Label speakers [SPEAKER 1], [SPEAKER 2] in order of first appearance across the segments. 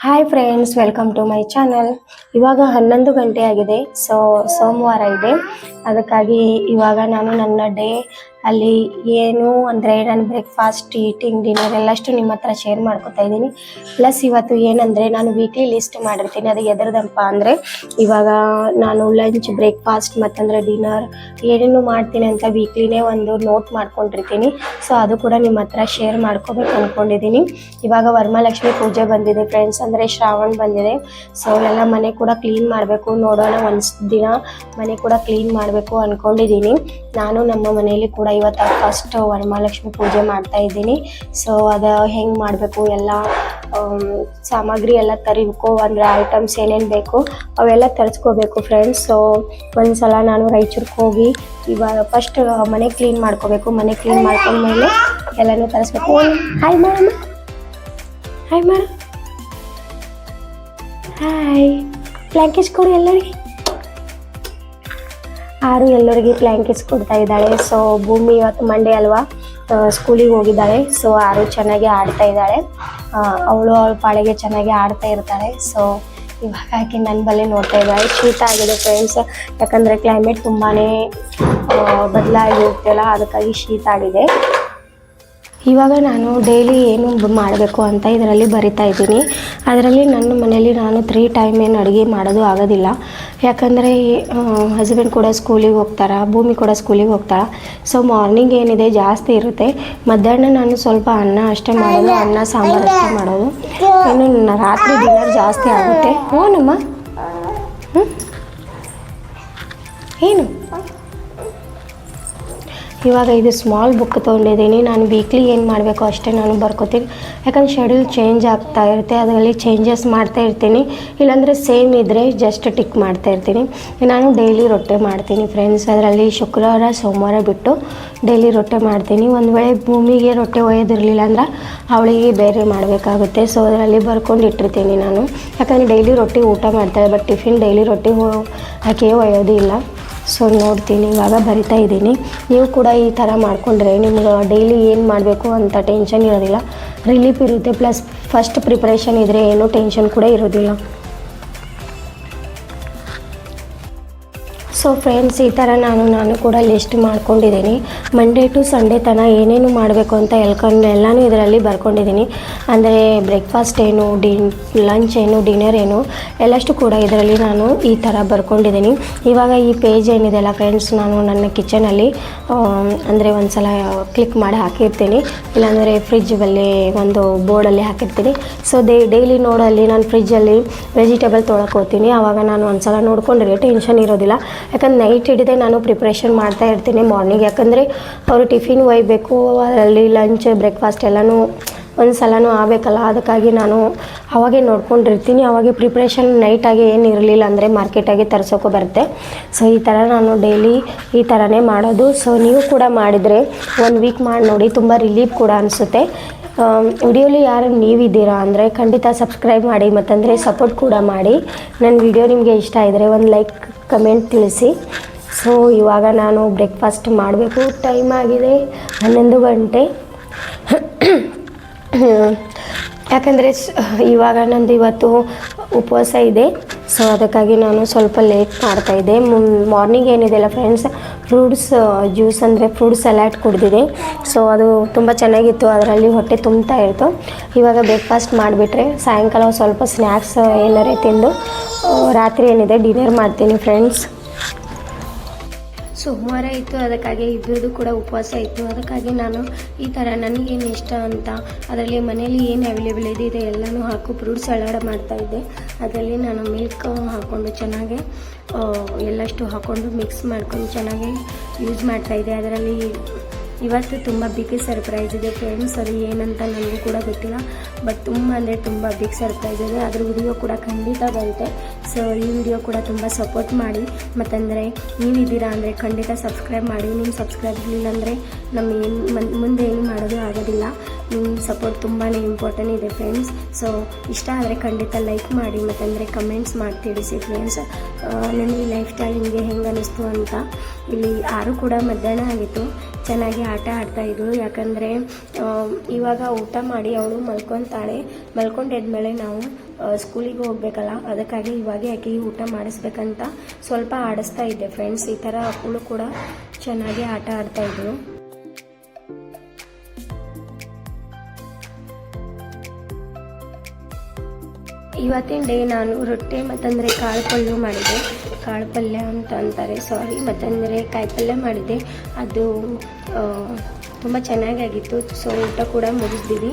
[SPEAKER 1] Hi friends, welcome to my channel. ಇವಾಗ 11 ಗಂಟೆ ಆಗಿದೆ. ಸೋಮವಾರ ಇದೆ. ಅದಕ್ಕಾಗಿ ಇವಾಗ ನಾನು ನನ್ನ ಡೇ ಅಲ್ಲಿ ಏನು ಅಂದರೆ ನಾನು ಬ್ರೇಕ್ಫಾಸ್ಟ್, ಈಟಿಂಗ್, ಡಿನ್ನರ್ ಎಲ್ಲಷ್ಟು ನಿಮ್ಮ ಹತ್ರ ಶೇರ್ ಮಾಡ್ಕೊತಾ ಇದ್ದೀನಿ. ಪ್ಲಸ್ ಇವತ್ತು ಏನಂದರೆ ನಾನು ವೀಕ್ಲಿ ಲಿಸ್ಟ್ ಮಾಡಿರ್ತೀನಿ. ಅದು ಎದರದಪ್ಪ ಅಂದರೆ ಇವಾಗ ನಾನು ಲಂಚ್, ಬ್ರೇಕ್ಫಾಸ್ಟ್ ಮತ್ತಂದರೆ ಡಿನ್ನರ್ ಏನೇನು ಮಾಡ್ತೀನಿ ಅಂತ ವೀಕ್ಲಿನೇ ಒಂದು ನೋಟ್ ಮಾಡ್ಕೊಂಡಿರ್ತೀನಿ. ಸೊ ಅದು ಕೂಡ ನಿಮ್ಮ ಹತ್ರ ಶೇರ್ ಮಾಡ್ಕೋಬೇಕು ಅಂದ್ಕೊಂಡಿದ್ದೀನಿ. ಇವಾಗ ವರಮಹಾಲಕ್ಷ್ಮಿ ಪೂಜೆ ಬಂದಿದೆ ಫ್ರೆಂಡ್ಸ್, ಅಂದರೆ ಶ್ರಾವಣ ಬಂದಿದೆ. ಸೊ ಎಲ್ಲ ಮನೆ ಕೂಡ ಕ್ಲೀನ್ ಮಾಡಬೇಕು. ನೋಡೋಣ, ಒಂದು ದಿನ ಮನೆ ಕೂಡ ಕ್ಲೀನ್ ಮಾಡಬೇಕು ಅಂದ್ಕೊಂಡಿದ್ದೀನಿ. ನಾನು ನಮ್ಮ ಮನೆಯಲ್ಲಿ ಕೂಡ ಇವತ್ತು ಫಸ್ಟ್ ವರಮಹಾಲಕ್ಷ್ಮಿ ಪೂಜೆ ಮಾಡ್ತಾ ಇದ್ದೀನಿ. ಸೊ ಅದು ಹೆಂಗೆ ಮಾಡಬೇಕು, ಎಲ್ಲ ಸಾಮಗ್ರಿ ಎಲ್ಲ ತರಬೇಕು, ಅಂದರೆ ಐಟಮ್ಸ್ ಏನೇನು ಬೇಕು ಅವೆಲ್ಲ ತರಿಸ್ಕೋಬೇಕು ಫ್ರೆಂಡ್ಸ್. ಸೊ ಒಂದು ಸಲ ನಾನು ರಾಯಚೂರಿಗೆ ಹೋಗಿ ಇವಾಗ ಫಸ್ಟ್ ಮನೆ ಕ್ಲೀನ್ ಮಾಡ್ಕೋಬೇಕು. ಮನೆ ಕ್ಲೀನ್ ಮಾಡ್ಕೊಂಡ್ಮೇಲೆ ಎಲ್ಲನೂ ತರಿಸ್ಬೇಕು. Hi madam, hi madam, hi. Blankets ಕೊಡು ಎಲ್ಲರಿಗೆ. ಆರು ಎಲ್ಲರಿಗೆ ಬ್ಲ್ಯಾಂಕೆಟ್ಸ್ ಕೊಡ್ತಾ ಇದ್ದಾಳೆ. ಸೊ ಭೂಮಿ ಇವತ್ತು ಮಂಡೇ ಅಲ್ವಾ, ಸ್ಕೂಲಿಗೆ ಹೋಗಿದ್ದಾಳೆ. ಸೊ ಆರು ಚೆನ್ನಾಗಿ ಆಡ್ತಾ ಇದ್ದಾಳೆ. ಅವಳ ಪಾಳೆಗೆ ಚೆನ್ನಾಗಿ ಆಡ್ತಾ ಇರ್ತಾಳೆ. ಸೊ ಇವಾಗ ಆಕೆ ನನ್ನ ಬಲ್ಲೇ ನೋಡ್ತಾ ಇದ್ದಾಳೆ. ಶೀತ ಆಗಿದೆ ಫ್ರೆಂಡ್ಸ್, ಯಾಕಂದರೆ ಕ್ಲೈಮೇಟ್ ತುಂಬಾ ಬದಲಾಗಿರುತ್ತಲ್ಲ, ಅದಕ್ಕಾಗಿ ಶೀತ ಆಗಿದೆ. ಇವಾಗ ನಾನು ಡೈಲಿ ಏನು ಮಾಡಬೇಕು ಅಂತ ಇದರಲ್ಲಿ ಬರಿತಾ ಇದ್ದೀನಿ. ಅದರಲ್ಲಿ ನನ್ನ ಮನೆಯಲ್ಲಿ ನಾನು 3 ಟೈಮ್ ಏನು ಅಡುಗೆ ಮಾಡೋದು ಆಗೋದಿಲ್ಲ. ಯಾಕಂದರೆ ಹಸ್ಬೆಂಡ್ ಕೂಡ ಸ್ಕೂಲಿಗೆ ಹೋಗ್ತಾರೆ, ಭೂಮಿ ಕೂಡ ಸ್ಕೂಲಿಗೆ ಹೋಗ್ತಾಳೆ. ಸೊ ಮಾರ್ನಿಂಗ್ ಏನಿದೆ ಜಾಸ್ತಿ ಇರುತ್ತೆ. ಮಧ್ಯಾಹ್ನ ನಾನು ಸ್ವಲ್ಪ ಅನ್ನ ಅಷ್ಟೇ ಮಾಡೋದು, ಅನ್ನ ಸಾಂಬಾರು ಅಷ್ಟೇ ಮಾಡೋದು. ಇನ್ನು ರಾತ್ರಿ ಡಿನ್ನರ್ ಜಾಸ್ತಿ ಆಗುತ್ತೆ. ಓನಮ್ಮ, ಏನು ಇವಾಗ ಇದು ಸ್ಮಾಲ್ ಬುಕ್ ತೊಗೊಂಡಿದ್ದೀನಿ. ನಾನು ವೀಕ್ಲಿ ಏನು ಮಾಡಬೇಕು ಅಷ್ಟೇ ನಾನು ಬರ್ಕೋತೀನಿ. ಯಾಕಂದರೆ ಶೆಡ್ಯೂಲ್ ಚೇಂಜ್ ಆಗ್ತಾ ಇರುತ್ತೆ, ಅದರಲ್ಲಿ ಚೇಂಜಸ್ ಮಾಡ್ತಾ ಇರ್ತೀನಿ. ಇಲ್ಲಾಂದರೆ ಸೇಮ್ ಇದ್ದರೆ ಜಸ್ಟ್ ಟಿಕ್ ಮಾಡ್ತಾ ಇರ್ತೀನಿ. ನಾನು ಡೈಲಿ ರೊಟ್ಟೆ ಮಾಡ್ತೀನಿ ಫ್ರೆಂಡ್ಸ್. ಅದರಲ್ಲಿ ಶುಕ್ರವಾರ, ಸೋಮವಾರ ಬಿಟ್ಟು ಡೈಲಿ ರೊಟ್ಟೆ ಮಾಡ್ತೀನಿ. ಒಂದು ವೇಳೆ ಭೂಮಿಗೆ ರೊಟ್ಟೆ ಒಯ್ಯೋದಿರಲಿಲ್ಲ ಅಂದ್ರೆ ಅವಳಿಗೆ ಬೇರೆ ಮಾಡಬೇಕಾಗುತ್ತೆ. ಸೊ ಅದರಲ್ಲಿ ಬರ್ಕೊಂಡು ಇಟ್ಟಿರ್ತೀನಿ ನಾನು. ಯಾಕಂದರೆ ಡೈಲಿ ರೊಟ್ಟಿ ಊಟ ಮಾಡ್ತಾಳೆ, ಬಟ್ ಟಿಫಿನ್ ಡೈಲಿ ರೊಟ್ಟಿ ಆಕೆ ಒಯ್ಯೋದು ಇಲ್ಲ. ಸೊ ನೋಡ್ತೀನಿ, ಇವಾಗ ಬರಿತಾ ಇದ್ದೀನಿ. ನೀವು ಕೂಡ ಈ ಥರ ಮಾಡಿಕೊಂಡ್ರೆ ನಿಮ್ಗೆ ಡೈಲಿ ಏನು ಮಾಡಬೇಕು ಅಂತ ಟೆನ್ಷನ್ ಇರೋದಿಲ್ಲ, ರಿಲೀಫ್ ಇರುತ್ತೆ. ಪ್ಲಸ್ ಫಸ್ಟ್ ಪ್ರಿಪ್ರೇಷನ್ ಇದ್ದರೆ ಏನೂ ಟೆನ್ಷನ್ ಕೂಡ ಇರೋದಿಲ್ಲ. ಸೊ ಫ್ರೆಂಡ್ಸ್, ಈ ಥರ ನಾನು ಕೂಡ ಲಿಸ್ಟ್ ಮಾಡ್ಕೊಂಡಿದ್ದೀನಿ. ಮಂಡೇ ಟು ಸಂಡೇ ತನಕ ಏನೇನು ಮಾಡಬೇಕು ಅಂತ ಎಲ್ಲನೂ ಇದರಲ್ಲಿ ಬರ್ಕೊಂಡಿದ್ದೀನಿ. ಅಂದರೆ ಬ್ರೇಕ್ಫಾಸ್ಟ್ ಏನು, ಲಂಚ್ ಏನು, ಡಿನ್ನರ್ ಏನು, ಎಲ್ಲಷ್ಟು ಕೂಡ ಇದರಲ್ಲಿ ನಾನು ಈ ಥರ ಬರ್ಕೊಂಡಿದ್ದೀನಿ. ಇವಾಗ ಈ ಪೇಜ್ ಏನಿದೆಲ್ಲ ಫ್ರೆಂಡ್ಸ್, ನಾನು ನನ್ನ ಕಿಚನಲ್ಲಿ ಅಂದರೆ ಒಂದು ಸಲ ಕ್ಲಿಕ್ ಮಾಡಿ ಹಾಕಿರ್ತೀನಿ. ಇಲ್ಲಾಂದರೆ ಫ್ರಿಜ್ ಬಲ್ಲಿ ಒಂದು ಬೋರ್ಡಲ್ಲಿ ಹಾಕಿರ್ತೀನಿ. ಸೊ ಡೈಲಿ ನೋಡಲ್ಲಿ ನಾನು ಫ್ರಿಜ್ಜಲ್ಲಿ ವೆಜಿಟೇಬಲ್ ತೊಳ್ಕೊತೀನಿ. ಆವಾಗ ನಾನು ಒಂದು ಸಲ ನೋಡ್ಕೊಂಡ್ರೆ ಟೆನ್ಷನ್ ಇರೋದಿಲ್ಲ. ಯಾಕಂದ್ರೆ ನೈಟ್ ಹಿಡಿದೇ ನಾನು ಪ್ರಿಪ್ರೇಷನ್ ಮಾಡ್ತಾ ಇರ್ತೀನಿ ಮಾರ್ನಿಂಗ್. ಯಾಕಂದರೆ ಅವರು ಟಿಫಿನ್ ಒಯ್ಯಬೇಕು, ಅದರಲ್ಲಿ ಲಂಚ್, ಬ್ರೇಕ್ಫಾಸ್ಟ್ ಎಲ್ಲನೂ ಒಂದು ಸಲನೂ ಆಗಬೇಕಲ್ಲ. ಅದಕ್ಕಾಗಿ ನಾನು ಅವಾಗೇ ನೋಡ್ಕೊಂಡಿರ್ತೀನಿ. ಅವಾಗೆ ಪ್ರಿಪ್ರೇಷನ್ ನೈಟಾಗಿ ಏನು ಇರಲಿಲ್ಲ ಅಂದರೆ ಮಾರ್ಕೆಟಾಗಿ ತರಿಸೋಕೆ ಬರುತ್ತೆ. ಸೊ ಈ ಥರ ನಾನು ಡೈಲಿ ಈ ಥರನೇ ಮಾಡೋದು. ಸೊ ನೀವು ಕೂಡ ಮಾಡಿದರೆ 1 ವೀಕ್ ಮಾಡಿ ನೋಡಿ, ತುಂಬ ರಿಲೀಫ್ ಕೂಡ ಅನಿಸುತ್ತೆ. ವಿಡಿಯೋಲಿ ಯಾರು ನೀವಿದ್ದೀರಾ ಅಂದರೆ ಖಂಡಿತ ಸಬ್ಸ್ಕ್ರೈಬ್ ಮಾಡಿ, ಮತ್ತಂದರೆ ಸಪೋರ್ಟ್ ಕೂಡ ಮಾಡಿ. ನನ್ನ ವಿಡಿಯೋ ನಿಮಗೆ ಇಷ್ಟ ಇದ್ದರೆ ಒಂದು ಲೈಕ್, ಕಮೆಂಟ್ ತಿಳಿಸಿ. ಸೊ ಇವಾಗ ನಾನು ಬ್ರೇಕ್ಫಾಸ್ಟ್ ಮಾಡಬೇಕು. ಟೈಮ್ ಆಗಿದೆ 11 ಗಂಟೆ. ಯಾಕಂದರೆ ಇವಾಗ ನಂದು ಇವತ್ತು ಉಪವಾಸ ಇದೆ. ಸೊ ಅದಕ್ಕಾಗಿ ನಾನು ಸ್ವಲ್ಪ ಲೇಟ್ ಮಾಡ್ತಾಯಿದ್ದೆ. ಮಾರ್ನಿಂಗ್ ಏನಿದೆಯಲ್ಲ ಫ್ರೆಂಡ್ಸ್, ಫ್ರೂಟ್ಸ್ ಜ್ಯೂಸ್ ಅಂದರೆ ಫ್ರೂಟ್ ಸಲಾಡ್ ಕುಡಿದಿದೆ. ಸೊ ಅದು ತುಂಬ ಚೆನ್ನಾಗಿತ್ತು, ಅದರಲ್ಲಿ ಹೊಟ್ಟೆ ತುಂಬ್ತಾ ಇತ್ತು. ಇವಾಗ ಬ್ರೇಕ್ಫಾಸ್ಟ್ ಮಾಡಿಬಿಟ್ರೆ ಸಾಯಂಕಾಲ ಸ್ವಲ್ಪ ಸ್ನ್ಯಾಕ್ಸ್ ಏನಾರೇ ತಿಂದು ರಾತ್ರಿ ಏನಿದೆ ಡಿನ್ನರ್ ಮಾಡ್ತೀನಿ ಫ್ರೆಂಡ್ಸ್. ಸೋಮವಾರ ಇತ್ತು, ಅದಕ್ಕಾಗಿ ಇಬ್ಬರದು ಕೂಡ ಉಪವಾಸ ಇತ್ತು. ಅದಕ್ಕಾಗಿ ನಾನು ಈ ಥರ ನನಗೇನು ಇಷ್ಟ ಅಂತ ಅದರಲ್ಲಿ ಮನೇಲಿ ಏನು ಅವೈಲೇಬಲ್ ಇದೆ ಎಲ್ಲನೂ ಹಾಕು ಫ್ರೂಟ್ ಸಲಾಡ್ ಮಾಡ್ತಾಯಿದ್ದೆ. ಅದರಲ್ಲಿ ನಾನು ಮಿಲ್ಕ್ ಹಾಕ್ಕೊಂಡು ಚೆನ್ನಾಗಿ ಎಲ್ಲಷ್ಟು ಹಾಕ್ಕೊಂಡು ಮಿಕ್ಸ್ ಮಾಡ್ಕೊಂಡು ಚೆನ್ನಾಗಿ ಯೂಸ್ ಮಾಡ್ತಾಯಿದ್ದೆ. ಅದರಲ್ಲಿ ಇವತ್ತು ತುಂಬ ಬಿಗ್ ಸರ್ಪ್ರೈಸ್ ಇದೆ ಫ್ರೆಂಡ್ಸ್. ಅದು ಏನಂತ ನನಗೂ ಕೂಡ ಗೊತ್ತಿಲ್ಲ, ಬಟ್ ತುಂಬ ಅಂದರೆ ತುಂಬ ಬಿಗ್ ಸರ್ಪ್ರೈಸ್ ಇದೆ. ಅದ್ರ ವಿಡಿಯೋ ಕೂಡ ಖಂಡಿತ ಬರುತ್ತೆ. ಸೊ ಈ ವಿಡಿಯೋ ಕೂಡ ತುಂಬ ಸಪೋರ್ಟ್ ಮಾಡಿ. ಮತ್ತಂದರೆ ನೀವಿದ್ದೀರಾ ಅಂದರೆ ಖಂಡಿತ ಸಬ್ಸ್ಕ್ರೈಬ್ ಮಾಡಿ. ನಿಮ್ಮ ಸಬ್ಸ್ಕ್ರೈಬ್ ಇಲ್ಲ ಅಂದರೆ ನಮ್ಮ ಮುಂದೆ ಏನು ಮಾಡೋದು ಆಗೋದಿಲ್ಲ. ನಿಮ್ಮ ಸಪೋರ್ಟ್ ತುಂಬಾ ಇಂಪಾರ್ಟೆಂಟ್ ಇದೆ ಫ್ರೆಂಡ್ಸ್. ಸೊ ಇಷ್ಟ ಆದರೆ ಖಂಡಿತ ಲೈಕ್ ಮಾಡಿ, ಮತ್ತಂದರೆ ಕಮೆಂಟ್ಸ್ ಮಾಡಿ ತಿಳಿಸಿ ಫ್ರೆಂಡ್ಸ್. ನನಗೆ ಲೈಫ್ ಸ್ಟೈಲ್ ನಿಮಗೆ ಹೆಂಗೆ ಅನ್ನಿಸ್ತು ಅಂತ. ಇಲ್ಲಿ ಆರು ಕೂಡ ಮಧ್ಯಾಹ್ನ ಆಗಿತ್ತು, ಚೆನ್ನಾಗಿ ಆಟ ಆಡ್ತಾಯಿದ್ಳು. ಯಾಕಂದರೆ ಇವಾಗ ಊಟ ಮಾಡಿ ಅವಳು ಮಲ್ಕೊತಾಳೆ. ಮಲ್ಕೊಂಡೆದ್ಮೇಲೆ ನಾವು ಸ್ಕೂಲಿಗೆ ಹೋಗ್ಬೇಕಲ್ಲ, ಅದಕ್ಕಾಗಿ ಇವಾಗೆ ಆಕೆಗೆ ಊಟ ಮಾಡಿಸ್ಬೇಕಂತ ಸ್ವಲ್ಪ ಆಡಿಸ್ತಾ ಇದ್ದೆ ಫ್ರೆಂಡ್ಸ್. ಈ ಥರ ಅವಳು ಕೂಡ ಚೆನ್ನಾಗಿ ಆಟ ಆಡ್ತಾಯಿದ್ಳು. ಇವತ್ತಿನ ಡೇ ನಾನು ರೊಟ್ಟಿ ಮತ್ತಂದರೆ ಕಾಳು ಪಲ್ಯ ಮಾಡಿದೆ. ಕಾಳು ಪಲ್ಯ ಅಂತ ಅಂತಾರೆ, ಸಾರಿ, ಮತ್ತಂದರೆ ಕಾಯಿ ಪಲ್ಯ ಮಾಡಿದೆ. ಅದು ತುಂಬ ಚೆನ್ನಾಗಾಗಿತ್ತು. ಸೊ ಊಟ ಕೂಡ ಮುಗಿಸ್ತೀವಿ.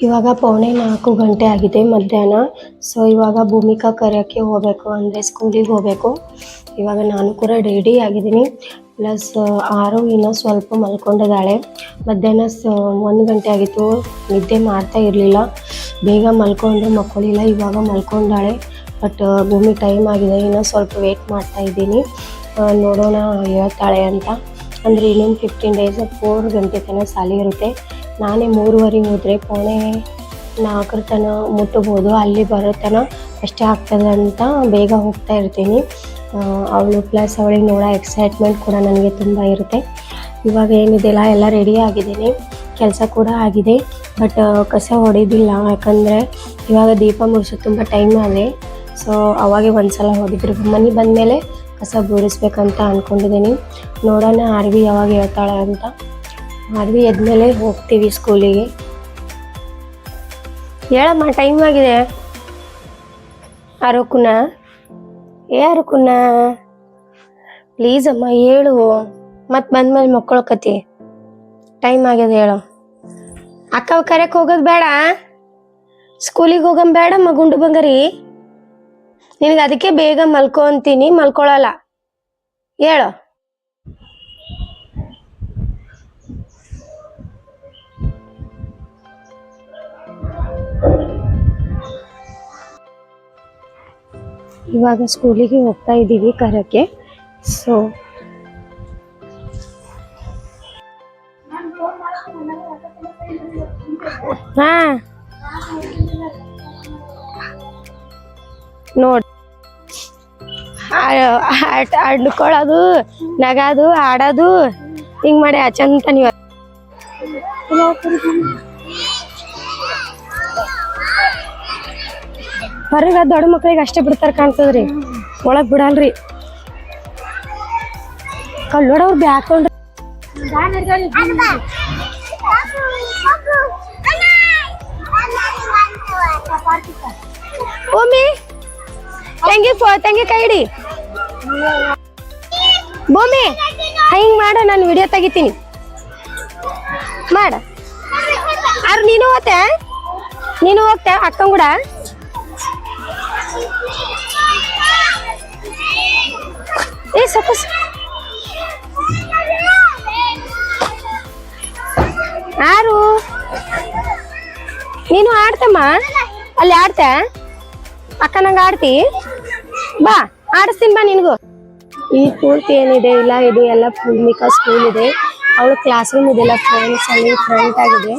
[SPEAKER 1] ಇವಾಗ 3:45 ಆಗಿದೆ ಮಧ್ಯಾಹ್ನ. ಸೊ ಇವಾಗ ಭೂಮಿಕಾ ಕರೆಯೋಕ್ಕೆ ಹೋಗಬೇಕು, ಅಂದರೆ ಸ್ಕೂಲಿಗೆ ಹೋಗಬೇಕು. ಇವಾಗ ನಾನು ಕೂಡ ರೆಡಿ ಆಗಿದ್ದೀನಿ. ಪ್ಲಸ್ ಆರು ಇನ್ನೂ ಸ್ವಲ್ಪ ಮಲ್ಕೊಂಡಿದ್ದಾಳೆ. ಮಧ್ಯಾಹ್ನ 1 ಗಂಟೆ ಆಗಿತ್ತು, ನಿದ್ದೆ ಮಾಡ್ತಾ ಇರಲಿಲ್ಲ. ಬೇಗ ಮಲ್ಕೊಳ್ಳಿಲ್ಲ, ಇವಾಗ ಮಲ್ಕೊಂಡಾಳೆ. ಬಟ್ ಭೂಮಿ ಟೈಮ್ ಆಗಿದೆ, ಇನ್ನೂ ಸ್ವಲ್ಪ ವೇಟ್ ಮಾಡ್ತಾ ಇದ್ದೀನಿ, ನೋಡೋಣ ಹೇಳ್ತಾಳೆ ಅಂತ. ಅಂದರೆ ಇನ್ನೊಂದು 15 ಡೇಸ್ 4 ಗಂಟೆ ತನಕ ಸಾಲಿ ಇರುತ್ತೆ. ನಾನೇ 3:15 ಹೋದರೆ 3:45 ತನಕ ಮುಟ್ಟಬೋದು. ಅಲ್ಲಿ ಬರೋ ತನಕ ಅಷ್ಟೇ ಆಗ್ತದೆ ಅಂತ ಬೇಗ ಹೋಗ್ತಾ ಇರ್ತೀನಿ. ಅವಳು ಪ್ಲಸ್ ಅವಳಿಗೆ ನೋಡೋ ಎಕ್ಸೈಟ್ಮೆಂಟ್ ಕೂಡ ನನಗೆ ತುಂಬ ಇರುತ್ತೆ. ಇವಾಗ ಏನಿದೆಯಲ್ಲ ಎಲ್ಲ ರೆಡಿ ಆಗಿದ್ದೀನಿ, ಕೆಲಸ ಕೂಡ ಆಗಿದೆ. ಬಟ್ ಕಸ ಹೊಡೆದಿಲ್ಲ, ಯಾಕಂದರೆ ಇವಾಗ ದೀಪ ಮುಗಿಸೋ ತುಂಬ ಟೈಮ್ ಆಗಿದೆ. ಸೊ ಅವಾಗೆ ಒಂದು ಸಲ ಹೊಡೆದ್ರು. ಮನೆ ಬಂದಮೇಲೆ ಕಸ ಗುಡಿಸ್ಬೇಕಂತ ಅಂದ್ಕೊಂಡಿದ್ದೀನಿ. ನೋಡೋಣ ಆರ್ವಿ ಯಾವಾಗ ಹೇಳ್ತಾಳೆ ಅಂತ. ಆರ್ವಿ ಎದ್ಮೇಲೆ ಹೋಗ್ತೀವಿ ಸ್ಕೂಲಿಗೆ. ಹೇಳಮ್ಮ, ಟೈಮ್ ಆಗಿದೆ. ಅರುಕುನ ಪ್ಲೀಸ್ ಅಮ್ಮ ಹೇಳು, ಮತ್ತು ಬಂದ್ಮೇಲೆ ಮಕ್ಕಳಕತಿ. ಟೈಮ್ ಆಗಿದೆ, ಹೇಳು. ಅಕ್ಕ ಕರೆಯಕ್ಕೆ ಹೋಗೋದು ಬೇಡ, ಸ್ಕೂಲಿಗೆ ಹೋಗಂ ಬೇಡಮ್ಮ ಗುಂಡು ಬಂಗಾರಿ. ನಿನಗೆ ಅದಕ್ಕೆ ಬೇಗ ಮಲ್ಕೊ ಅಂತೀನಿ, ಮಲ್ಕೊಳ್ಳಲ್ಲ. ಹೇಳು. ಇವಾಗ ಸ್ಕೂಲಿಗೆ ಹೋಗ್ತಾ ಇದ್ದೀವಿ ಕರೆಯಕ್ಕೆ. ಸೊ ಹಾಂ ನೋಡಿ, ಆಡ್ಕೊಳ್ಳೋದು, ನಗೋದು, ಆಡೋದು ಹಿಂಗೆ ಮಾಡಿ ಚಂದ. ನೀವು ಹೊರಗೆ ದೊಡ್ಡ ಮಕ್ಳಿಗೆ ಅಷ್ಟೇ ಬಿಡ್ತಾರೆ ಕಾಣ್ತದ್ರಿ, ಒಳಗೆ ಬಿಡಲ್ರಿ. ಕಲ್ಲೋಡವ್ರು ಬ್ಯಾಕೊಂಡ್ರಿ. ಭೂಮಿ ತಂಗಿ ಕೈ ಹಿಡಿ. ಭೂಮಿ ಹಿಂಗ್ ಮಾಡ, ನಾನು ವಿಡಿಯೋ ತೆಗಿತೀನಿ, ಮಾಡ. ಆರು ನೀನು ಹೋಗ್ತಾ ಅಕ್ಕಂಗ ಕೂಡ. ಏ ಸೊಕ್ಕಸ್ ಆರು, ನೀನು ಆಡ್ತಮ್ಮ, ಅಲ್ಲಿ ಆಡ್ತ ಅಕ್ಕ, ನಂಗೆ ಆಡ್ತಿ ಬಾ, ಆಡಿಸ್ತೀನಿ ಬಾ ನಿನಗೂ. ಈ ಪೂರ್ತಿ ಏನಿದೆ ಇಲ್ಲ, ಇದು ಎಲ್ಲ ಭೂಮಿಕಾ ಸ್ಕೂಲ್ ಇದೆ. ಅವಳು ಕ್ಲಾಸ್ ರೂಮ್ ಇದೆಲ್ಲ ಫ್ರೆಂಡ್ಸ್ ಅಲ್ಲಿ ಫ್ರಂಟ್ ಆಗಿದೆ.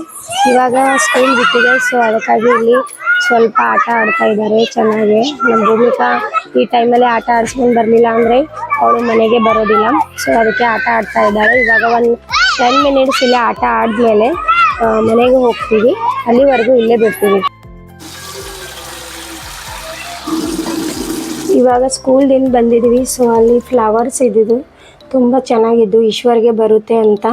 [SPEAKER 1] ಇವಾಗ ಸ್ಕೂಲ್ ಬಿಟ್ಟಿದೆ, ಸೊ ಅದಕ್ಕಾಗಿ ಇಲ್ಲಿ ಸ್ವಲ್ಪ ಆಟ ಆಡ್ತಾ ಇದ್ದಾರೆ ಚೆನ್ನಾಗಿ. ನಮ್ಮ ಭೂಮಿಕಾ ಈ ಟೈಮಲ್ಲಿ ಆಟ ಆಡಿಸ್ಕೊಂಡು ಬರಲಿಲ್ಲ ಅಂದರೆ ಅವಳು ಮನೆಗೆ ಬರೋದಿಲ್ಲ. ಸೊ ಅದಕ್ಕೆ ಆಟ ಆಡ್ತಾ ಇದ್ದಾಳೆ. ಇವಾಗ ಒಂದು 10 ಮಿನಿಟ್ಸ್ ಇಲ್ಲೇ ಆಟ ಆದಮೇಲೆ ಮನೆಗೆ ಹೋಗ್ತೀವಿ, ಅಲ್ಲಿವರೆಗೂ ಇಲ್ಲೇ ಬಿಡ್ತೀವಿ. ಇವಾಗ ಸ್ಕೂಲ್ದಿಂದ ಬಂದಿದ್ದೀವಿ. ಸೊ ಅಲ್ಲಿ ಫ್ಲವರ್ಸ್ ಇದ್ದಿದ್ದು ತುಂಬ ಚೆನ್ನಾಗಿದ್ದು, ಈಶ್ವರ್ಗೆ ಬರುತ್ತೆ ಅಂತ